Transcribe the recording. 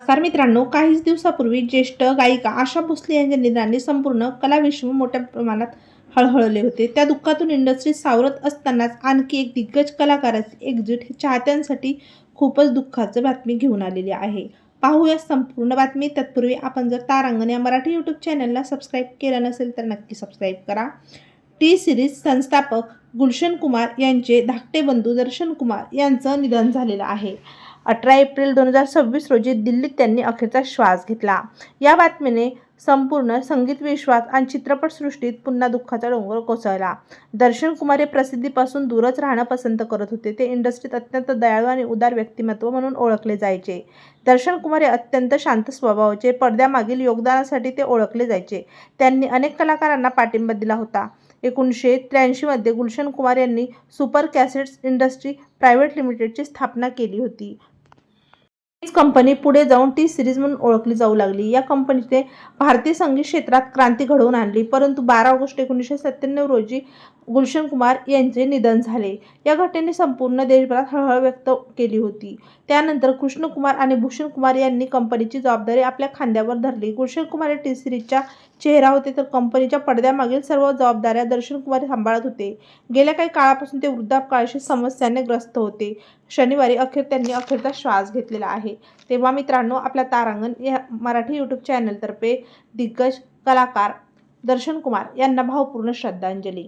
नमस्कार मित्रांनो, काहीच दिवसापूर्वी ज्येष्ठ गायिका आशा भोसले यांच्या निधनाने संपूर्ण कलाविश्व मोठ्या प्रमाणात हळहळले होते. त्या दुःखातून इंडस्ट्री सावरत असतानाच आणखी एक दिग्गज कलाकाराची एक्झिट ही चाहत्यांसाठी खूपच दुःखाची बातमी घेऊन आलेली आहे. पाहूया संपूर्ण बातमी. तत्पूर्वी आपण जर तारांगण या मराठी यूट्यूब चॅनलला सबस्क्राईब केलं नसेल तर नक्की सबस्क्राईब करा. टी सिरीज संस्थापक गुलशन कुमार यांचे धाकटे बंधू दर्शन कुमार यांचं निधन झालेलं आहे. 18 एप्रिल 2026 रोजी दिल्लीत त्यांनी अखेरचा श्वास घेतला. या बातमीने संपूर्ण संगीत विश्वात आणि चित्रपटसृष्टीत पुन्हा दुःखाचा डोंगर कोसळला. दर्शन कुमार हे प्रसिद्धीपासून दूरच राहणं पसंत करत होते. ते इंडस्ट्रीत अत्यंत दयाळू आणि उदार व्यक्तिमत्व म्हणून ओळखले जायचे. दर्शन कुमार हे अत्यंत शांत स्वभावाचे, पडद्यामागील योगदानासाठी ते ओळखले जायचे. त्यांनी अनेक कलाकारांना पाठिंबा दिला होता. 1983 मध्ये गुलशन कुमार यांनी सुपर कॅसेट्स इंडस्ट्री प्रायव्हेट लिमिटेडची स्थापना केली होती. हीच कंपनी पुढे जाऊन टी सिरीज म्हणून ओळखली जाऊ लागली. या कंपनीने भारतीय संगीत क्षेत्रात क्रांती घडवून आणली. परंतु 12 ऑगस्ट 1997 रोजी गुलशन कुमार यांचे निधन झाले. या घटनेने संपूर्ण देशभरात हळहळ व्यक्त केली होती. त्यानंतर कृष्ण कुमार आणि भूषण कुमार यांनी कंपनीची जबाबदारी आपल्या खांद्यावर धरली. गुलशन कुमार हे टी सिरीजचा चेहरा होते, तर कंपनीच्या पडद्यामागील सर्व जबाबदाऱ्या दर्शन कुमार सांभाळत होते. गेल्या काही काळापासून ते वृद्धापकाळाशी समस्यांनी ग्रस्त होते. शनिवारी त्यांनी अखेरचा श्वास घेतलेला आहे. तेव्हा मित्रांनो, आपल्या तारांगण या मराठी यूट्यूब चॅनलतर्फे दिग्गज कलाकार दर्शन कुमार यांना भावपूर्ण श्रद्धांजली.